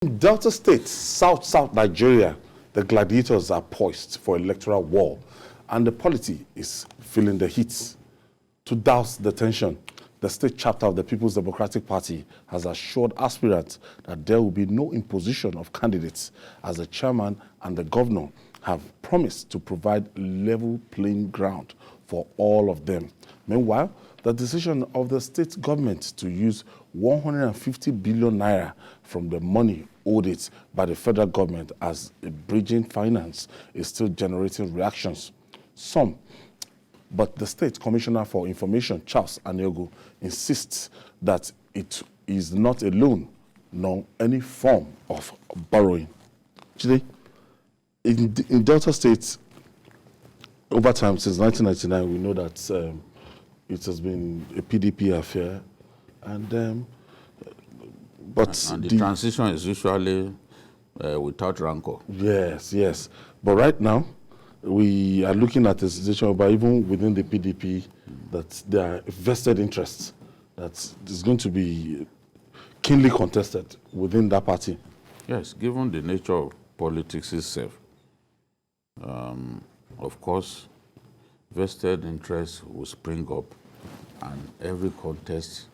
In Delta State, South Nigeria, the gladiators are poised for electoral war, and the polity is feeling the heat. To douse the tension, the state chapter of the People's Democratic Party has assured aspirants that there will be no imposition of candidates, as the chairman and the governor have promised to provide level playing ground for all of them. Meanwhile, the decision of the state government to use 150 billion naira from the money owed it by the federal government as a bridging finance is still generating reactions. But the State Commissioner for Information, Charles Aniogu, insists that it is not a loan, nor any form of borrowing. Today, in Delta State, over time, since 1999, we know that it has been a PDP affair, and the transition is usually without rancor. Yes. But right now, we are looking at a situation where even within the PDP, that there are vested interests that is going to be keenly contested within that party. Yes, given the nature of politics itself, of course, vested interests will spring up, and every contest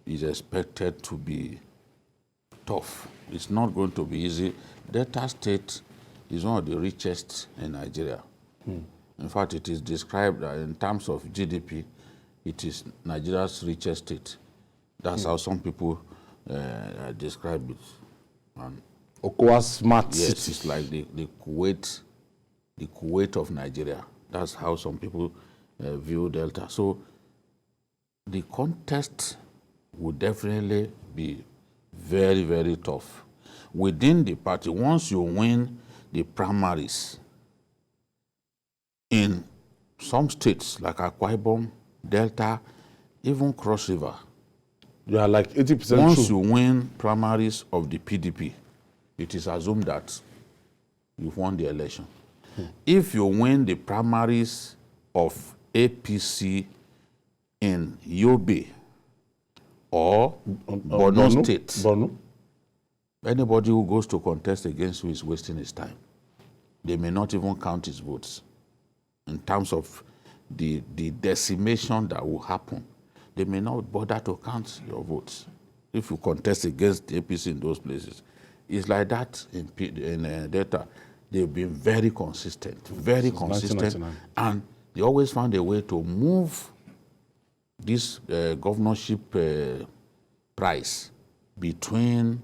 is expected to be tough. It's not going to be easy. Delta State is one of the richest in Nigeria. In fact, it is described that in terms of GDP, it is Nigeria's richest state. That's how some people describe it. And Okowa's smart yes, city. it's like the Kuwait of Nigeria. That's how some people view Delta. So the contest would definitely be very, very tough. Within the party, once you win the primaries in some states like Akwa Ibom, Delta, even Cross River, You are like 80% once true. you win primaries of the PDP, it is assumed that you've won the election. If you win the primaries of APC in Yobe or Borno State, Borno. anybody who goes to contest against you is wasting his time. They may not even count his votes. In terms of the decimation that will happen, they may not bother to count your votes if you contest against the APC in those places. It's like that in Delta. They've been very consistent, Since 1999. and they always found a way to move this governorship price between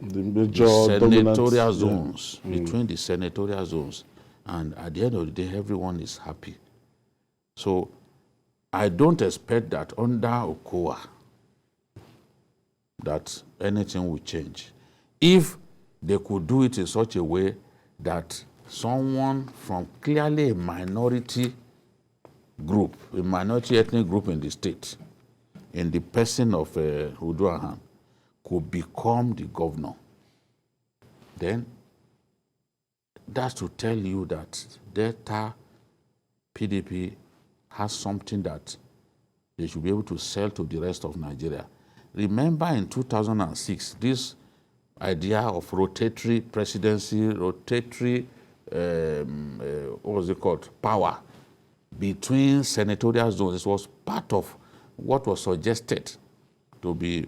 The major the senatorial dominant, zones, between the senatorial zones, and at the end of the day, everyone is happy. So I don't expect that under Okowa that anything will change. If they could do it in such a way that someone from clearly a minority group, a minority ethnic group in the state, in the person of Uduahan, could become the governor, then that's to tell you that Delta PDP has something that they should be able to sell to the rest of Nigeria. Remember in 2006, this idea of rotatory presidency, rotatory, what was it called, power between senatorial zones. This was part of what was suggested to be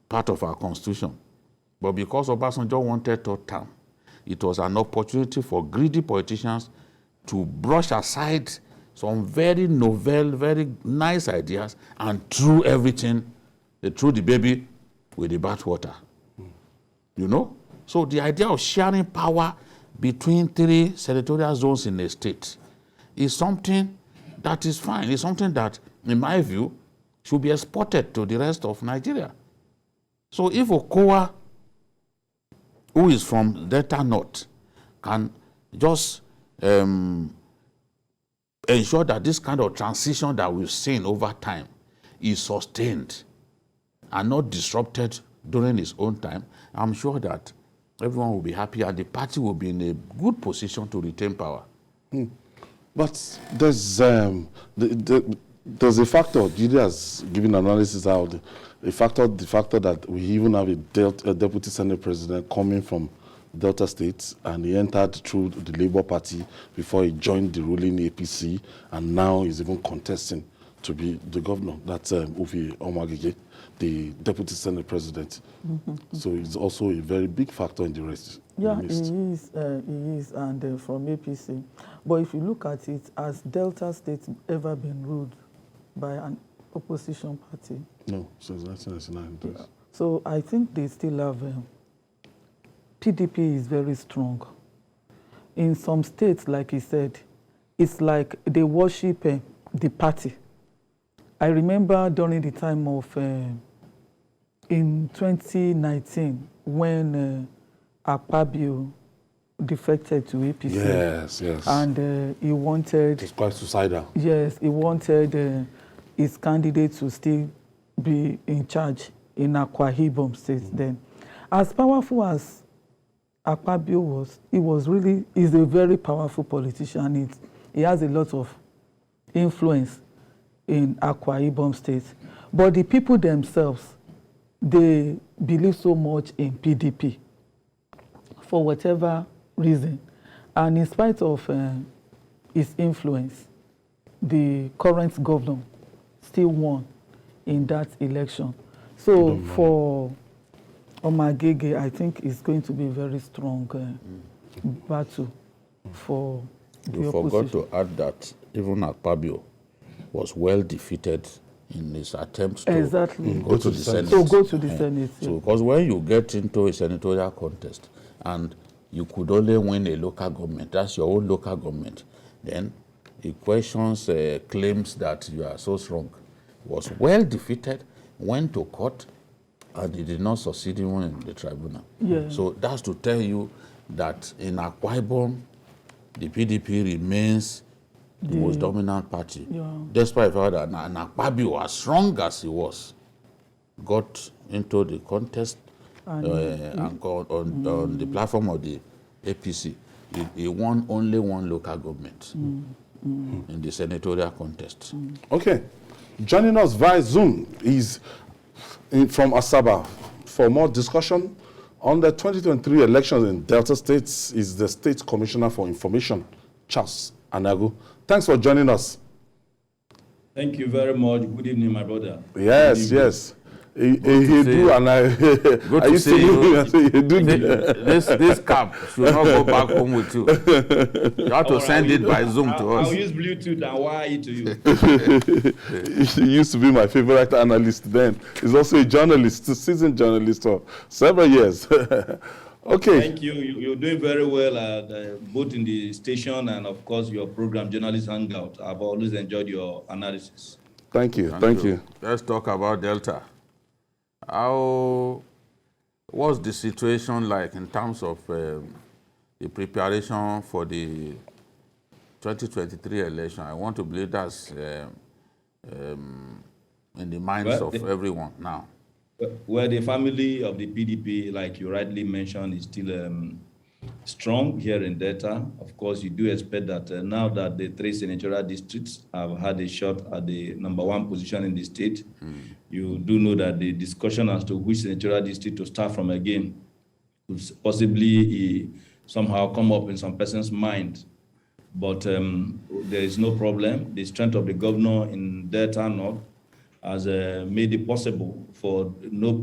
part of our constitution. But because Obasanjo wanted third term, it was an opportunity for greedy politicians to brush aside some very novel, very nice ideas and threw everything, they threw the baby with the bathwater. You know? So the idea of sharing power between 3 senatorial zones in a state is something that is fine. It's something that, in my view, should be exported to the rest of Nigeria. So if Okowa, who is from Delta North, can just ensure that this kind of transition that we've seen over time is sustained and not disrupted during his own time, I'm sure that everyone will be happy and the party will be in a good position to retain power. But there's the there's a factor. Judy has given analysis out. The factor that we even have a deputy Senate president coming from Delta State, and he entered through the Labour Party before he joined the ruling APC, and now he's even contesting to be the governor. That's Ufi Omagige, the deputy Senate president. So he's also a very big factor in the race. Yeah, he is, and from APC. But if you look at it, has Delta State ever been ruled by an opposition party? No, since 1999. Yeah. So I think they still have, PDP is very strong. In some states, like he said, it's like they worship the party. I remember during the time of, in 2019, when Akpabio defected to APC. Yes. And he wanted... It's quite suicidal. Yes, he wanted his candidate to still be in charge in Akwa Ibom State then. As powerful as Akpabio was, he's a very powerful politician. He has a lot of influence in Akwa Ibom State. But the people themselves, they believe so much in PDP for whatever reason. And in spite of his influence, the current governor still won in that election. So for Omagege, I think it's going to be a very strong battle for the You opposition. forgot to add that even Akpabio was well defeated in his attempts to go to the Senate. So go to the Senate. So because when you get into a senatorial contest and you could only win a local government, that's your own local government, then he questions claims that you are so strong. Was well defeated, went to court, and he did not succeed even in the tribunal. Yeah. So that's to tell you that in Akwa Ibom, the PDP remains the most dominant party. Yeah. Despite the fact that Akpabio, as strong as he was, got into the contest and on the platform of the APC. He won only one local government in the senatorial contest. Okay. Joining us via Zoom is from Asaba. For more discussion on the 2023 elections in Delta States is the State Commissioner for Information, Charles Anagu. Thanks for joining us. Thank you very much. Good evening, my brother. Yes. He do, and I used to do. This cap should not go back home with you. You have to send it by Zoom to us. I'll use Bluetooth and wire it to you. He used to be my favorite analyst then. He's also a journalist, a seasoned journalist for several years. Okay. Thank you. You're doing very well, both in the station and, of course, your program, Journalist Hangout. I've always enjoyed your analysis. Thank you. Let's talk about Delta. What's the situation like in terms of the preparation for the 2023 election? I want to believe that's in the minds of everyone now. Well, the family of the PDP, like you rightly mentioned, is still strong here in Delta. Of course, you do expect that now that the 3 senatorial districts have had a shot at the #1 position in the state, you do know that the discussion as to which senatorial district to start from again could possibly somehow come up in some person's mind. But there is no problem. The strength of the governor in Delta North has made it possible for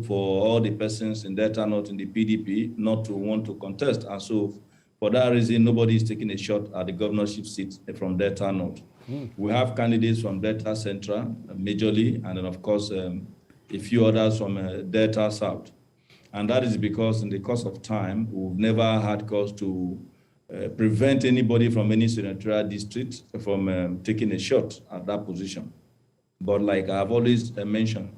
all the persons in Delta North in the PDP not to want to contest. And so for that reason, nobody is taking a shot at the governorship seat from Delta North. We have candidates from Delta Central, majorly, and then of course, a few others from Delta South. And that is because in the course of time, we've never had cause to prevent anybody from any senatorial district from taking a shot at that position. But like I've always mentioned,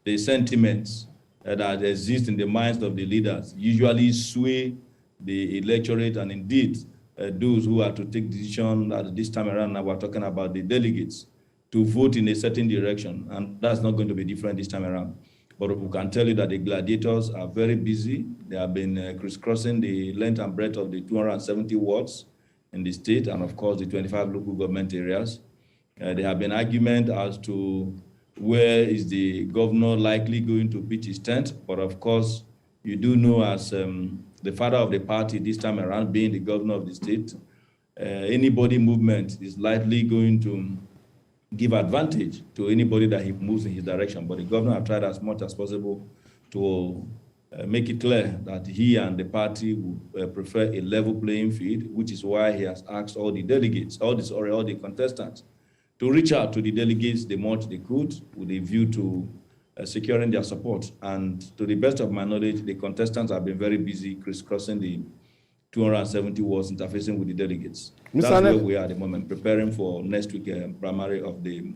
the sentiments that exist in the minds of the leaders usually sway the electorate, and indeed those who are to take decision at this time around. Now we're talking about the delegates to vote in a certain direction, and that's not going to be different this time around. But we can tell you that the gladiators are very busy. They have been crisscrossing the length and breadth of the 270 wards in the state, and of course the 25 local government areas. There have been arguments as to where is the governor likely going to pitch his tent, but of course, you do know as the father of the party this time around, being the governor of the state, anybody movement is likely going to give advantage to anybody that he moves in his direction. But the governor has tried as much as possible to make it clear that he and the party would prefer a level playing field, which is why he has asked all the delegates, all the contestants, to reach out to the delegates the much they could with a view to securing their support. And to the best of my knowledge, the contestants have been very busy crisscrossing the 270 wards interfacing with the delegates. That's where we are at the moment, preparing for next week primary of the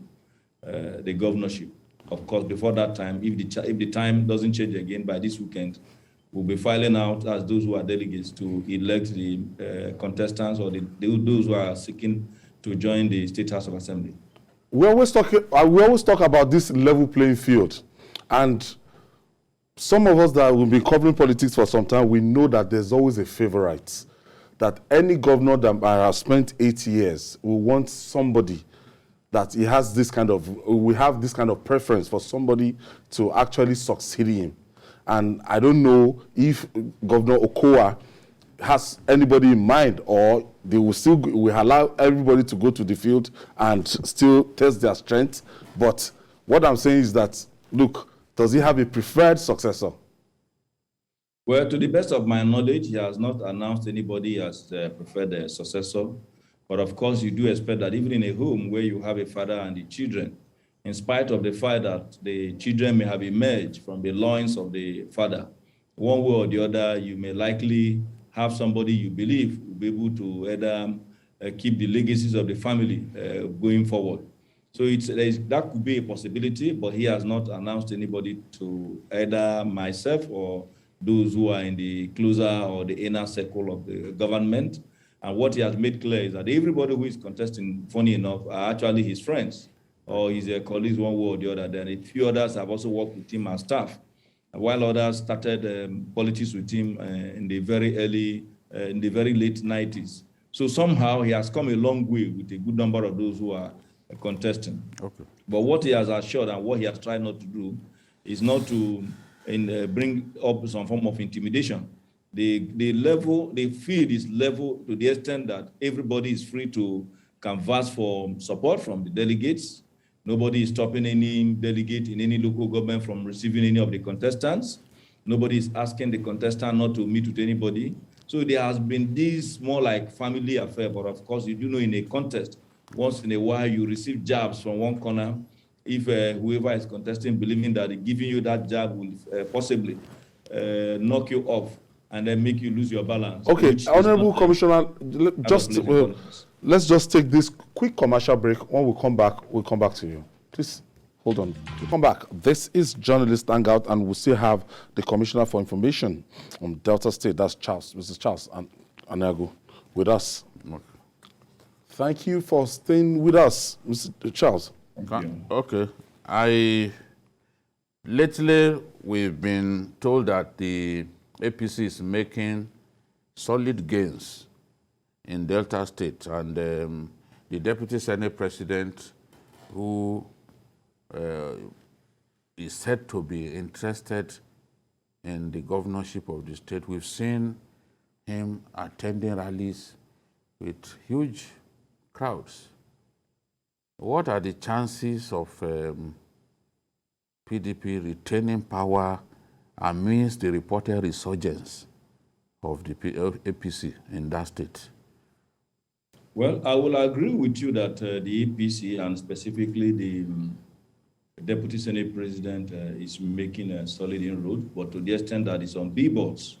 governorship. Of course, before that time, if the time doesn't change again by this weekend, we'll be filing out as those who are delegates to elect the contestants or those who are seeking to join the State House of Assembly. We always talk about this level playing field, and some of us that will be covering politics for some time, we know that there's always a favorite. That any governor that has spent 8 years will want somebody that he has this kind of, we have this kind of preference for somebody to actually succeed him. And I don't know if Governor Okowa has anybody in mind, or they will still will allow everybody to go to the field and still test their strength. But what I'm saying is that, look, does he have a preferred successor? Well, to the best of my knowledge, he has not announced anybody as preferred successor. But of course, you do expect that even in a home where you have a father and the children, in spite of the fact that the children may have emerged from the loins of the father, one way or the other, you may likely have somebody you believe will be able to either keep the legacies of the family going forward. So that could be a possibility, but he has not announced anybody to either myself or those who are in the closer or the inner circle of the government. And what he has made clear is that everybody who is contesting, funny enough, are actually his friends or his colleagues one way or the other. Then a few others have also worked with him as staff, while others started politics with him in the very late 90s. So somehow he has come a long way with a good number of those who are contesting. Okay. But what he has assured and what he has tried not to do is not to bring up some form of intimidation. The field is level to the extent that everybody is free to canvass for support from the delegates. Nobody is stopping any delegate in any local government from receiving any of the contestants. Nobody is asking the contestant not to meet with anybody. So there has been this more like family affair, but of course you do know in a contest, once in a while you receive jabs from one corner. If whoever is contesting believing that giving you that jab will possibly knock you off and then make you lose your balance. Okay, Honorable Commissioner, let's just take this quick commercial break. When we come back, we'll come back to you. Please hold on. We'll come back. This is Journalist Hangout, and we'll still have the Commissioner for Information on Delta State. That's Mrs. Charles Anago, with us. Okay. Thank you for staying with us, Mr. Charles. Okay. Lately, we've been told that the APC is making solid gains in Delta State, and the Deputy Senate President, who is said to be interested in the governorship of the state, we've seen him attending rallies with huge crowds. What are the chances of PDP retaining power amidst the reported resurgence of the APC in that state? Well, I will agree with you that the APC and specifically the Deputy Senate President is making a solid inroad, but to the extent that it's on billboards.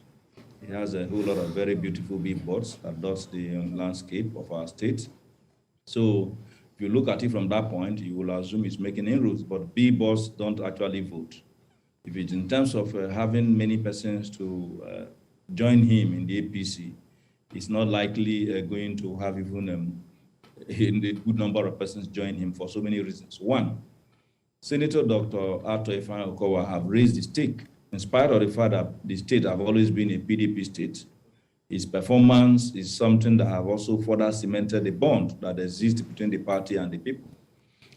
He has a whole lot of very beautiful billboards that does the landscape of our state. So if you look at it from that point, you will assume it's making inroads, but billboards don't actually vote. If it's in terms of having many persons to join him in the APC, it's not likely going to have even a good number of persons join him for so many reasons. One, Senator Dr. Arthur Ifeanyi Okowa have raised the stake, in spite of the fact that the state have always been a PDP state. His performance is something that have also further cemented the bond that exists between the party and the people.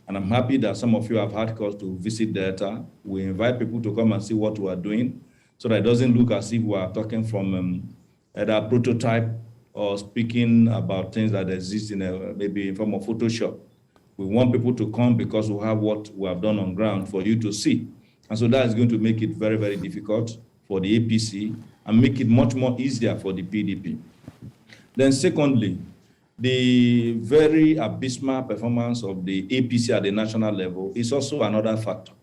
And I'm happy that some of you have had cause to visit Delta. We invite people to come and see what we are doing so that it doesn't look as if we are talking from either prototype or speaking about things that exist in maybe in form of Photoshop. We want people to come because we have what we have done on ground for you to see. And so that is going to make it very, very difficult for the APC and make it much more easier for the PDP. Then secondly, the very abysmal performance of the APC at the national level is also another factor.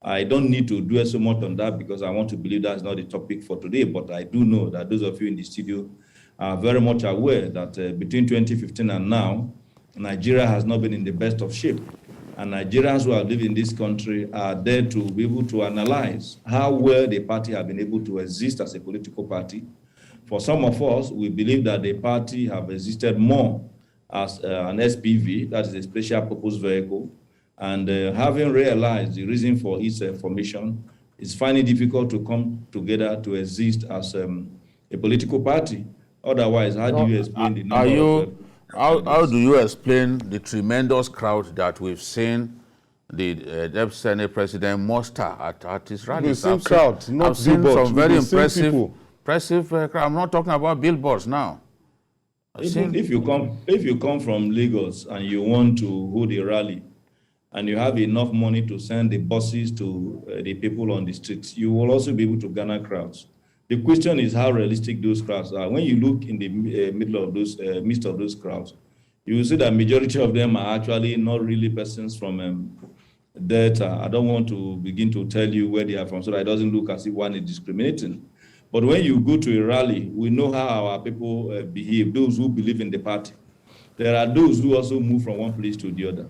I don't need to dwell so much on that because I want to believe that's not the topic for today, but I do know that those of you in the studio are very much aware that between 2015 and now, Nigeria has not been in the best of shape. And Nigerians who have lived in this country are there to be able to analyze how well the party have been able to exist as a political party. For some of us, we believe that the party have existed more as an SPV, that is a special purpose vehicle, and having realized the reason for its formation, it's finding it difficult to come together to exist as a political party. Otherwise, how do you explain the number How do you explain the tremendous crowd that we've seen the Deputy Senate President muster at his rallies? The same crowd, not I've seen billboards, some very the same people. impressive crowd. I'm not talking about billboards now. Even if you come from Lagos and you want to hold a rally and you have enough money to send the buses to the people on the streets, you will also be able to garner crowds. The question is how realistic those crowds are. When you look in the middle of those, midst of those crowds, you will see that majority of them are actually not really persons from Delta. I don't want to begin to tell you where they are from so that it doesn't look as if one is discriminating. But when you go to a rally, we know how our people behave, those who believe in the party. There are those who also move from one place to the other.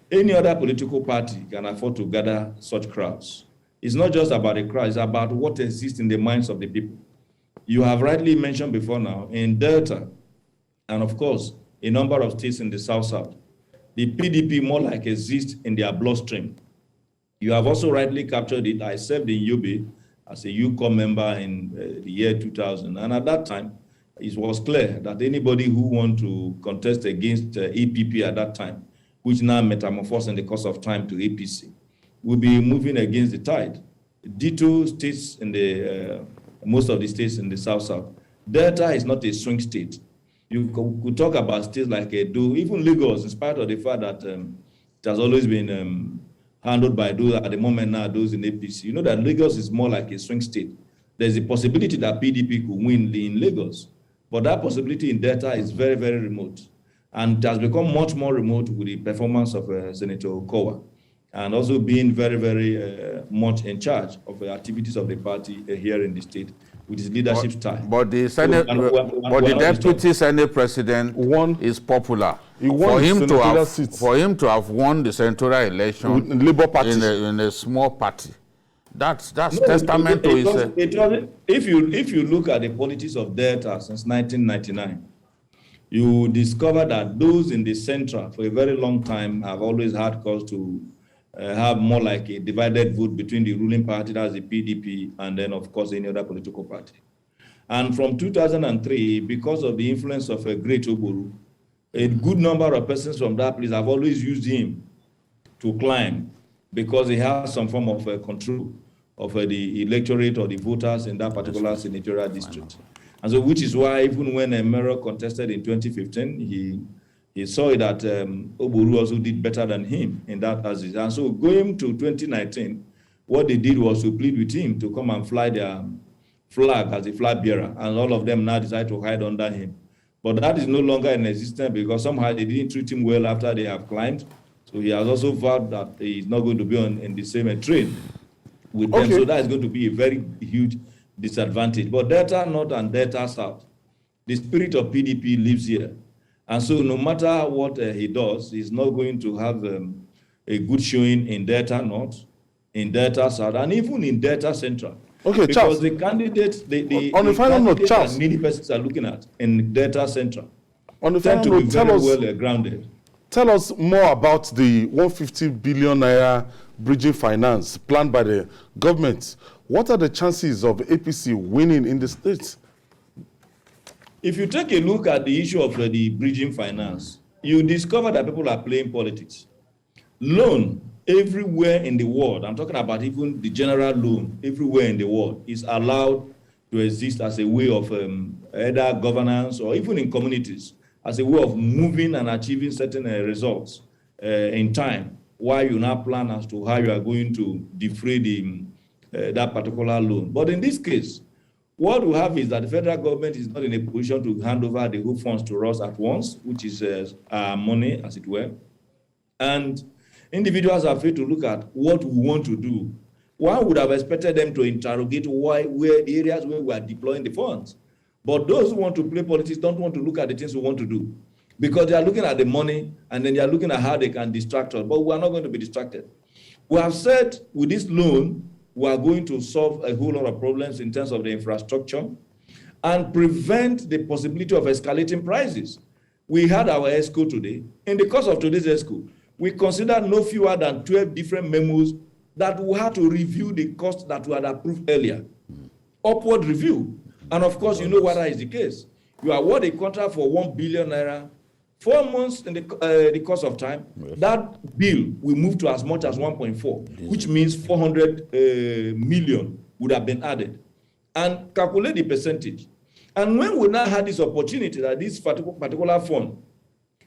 Any other political party can afford to gather such crowds. It's not just about a crowd, it's about what exists in the minds of the people. You have rightly mentioned before now, in Delta, and of course, a number of states in the South, the PDP more like exists in their bloodstream. You have also rightly captured it. I served in Yobe as a UCOM member in the year 2000. And at that time, it was clear that anybody who wanted to contest against APP at that time, which now metamorphosed in the course of time to APC, will be moving against the tide. Ditto states in the, most of the states in the South. Delta is not a swing state. You could talk about states like Edo, even Lagos, in spite of the fact that it has always been handled by those at the moment now, those in APC. You know that Lagos is more like a swing state. There's a possibility that PDP could win in Lagos, but that possibility in Delta is very, very remote. And it has become much more remote with the performance of Senator Okowa, and also being very, very much in charge of the activities of the party here in the state with his leadership style. But the Senate, the Deputy Senate President is popular. He won For him to have won the senatorial election Labour Party in a small party, that's testament to his. If you look at the politics of Delta since 1999, you discover that those in the central for a very long time have always had cause to have more like a divided vote between the ruling party, that's the PDP, and then, of course, any other political party. And from 2003, because of the influence of a great Oboru, a good number of persons from that place have always used him to climb because he has some form of control of the electorate or the voters in that particular senatorial district. And so, which is why even when Emero contested in 2015, he saw that Oboru also did better than him in that passage. And so going to 2019, what they did was to plead with him to come and fly their flag as a flag bearer. And all of them now decided to hide under him. But that is no longer in existence because somehow they didn't treat him well after they have climbed. So he has also vowed that he is not going to be in the same train with them. So that is going to be a very huge disadvantage. But Delta North and Delta South, the spirit of PDP lives here. And so no matter what he does, he's not going to have a good showing in Delta North, in Delta South, and even in Delta Central. Okay, because Charles, the candidates, on the final note, Charles, many persons are looking at in Delta Central on the tend final to be note, very well grounded. Tell us more about the 150 billion naira bridging finance planned by the government. What are the chances of APC winning in the states? If you take a look at the issue of the bridging finance, you discover that people are playing politics. loan everywhere in the world, I'm talking about even the general loan everywhere in the world, is allowed to exist as a way of either governance or even in communities, as a way of moving and achieving certain results in time, while you now plan as to how you are going to defray that particular loan. But in this case, what we have is that the federal government is not in a position to hand over the whole funds to us at once, which is our money, as it were. And individuals are free to look at what we want to do. One would have expected them to interrogate where the areas where we are deploying the funds. But those who want to play politics don't want to look at the things we want to do, because they are looking at the money and then they are looking at how they can distract us. But we are not going to be distracted. We have said with this loan, we are going to solve a whole lot of problems in terms of the infrastructure and prevent the possibility of escalating prices. We had our ESCO today. In the course of today's ESCO, we considered no fewer than 12 different memos that we had to review the costs that we had approved earlier. Upward review. And of course, you know why that is the case. You award a contract for 1 billion naira, 4 months in the course of time, yes. That bill will move to as much as 1.4, yes. Which means 400 million would have been added. And calculate the percentage. And when we now had this opportunity that this particular fund,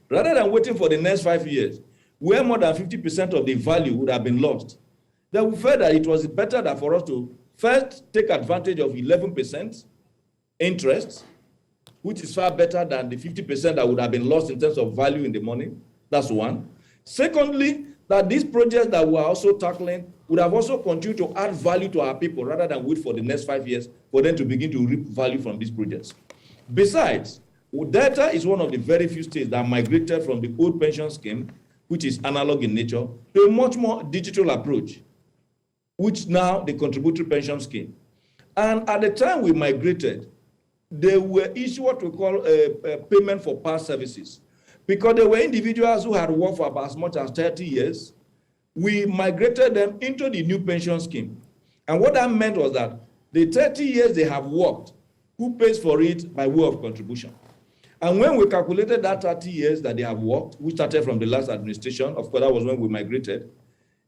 rather than waiting for the next 5 years, where more than 50% of the value would have been lost, then we felt that it was better that for us to first take advantage of 11% interest, which is far better than the 50% that would have been lost in terms of value in the money. That's one. Secondly, that these projects that we are also tackling would have also continued to add value to our people rather than wait for the next 5 years for them to begin to reap value from these projects. Besides, Delta is one of the very few states that migrated from the old pension scheme, which is analog in nature, to a much more digital approach, which now the contributory pension scheme. And at the time we migrated, they were issued what we call a payment for past services. Because there were individuals who had worked for about as much as 30 years, we migrated them into the new pension scheme. And what that meant was that the 30 years they have worked, who pays for it by way of contribution? And when we calculated that 30 years that they have worked, which started from the last administration, of course that was when we migrated,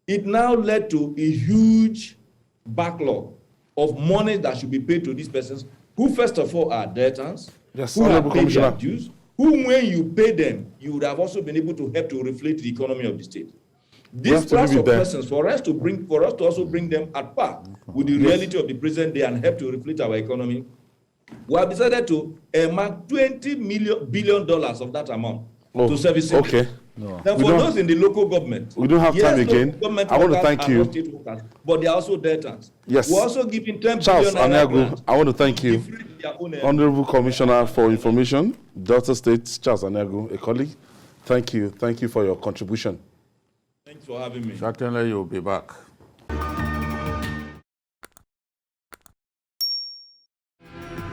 it now led to a huge backlog of money that should be paid to these persons, who first of all are debtors, yes, who have paid their dues, who when you pay them, you would have also been able to help to reflate the economy of the state. This class of persons, for us to also bring them at par with the reality of the present day and help to reflect our economy, we have decided to earmark $20 billion of that amount to servicing. Okay. No. Now, for those in the local government, we don't have time again. I want to thank you. Workers, but they are also debtors. Yes. We're also giving 10 Charles billion Aniago, I want to thank you. Honorable Commissioner for Information, Delta State, Charles Aniago, a colleague. Thank you. Thank you for your contribution. Thanks for having me. Certainly, you'll be back.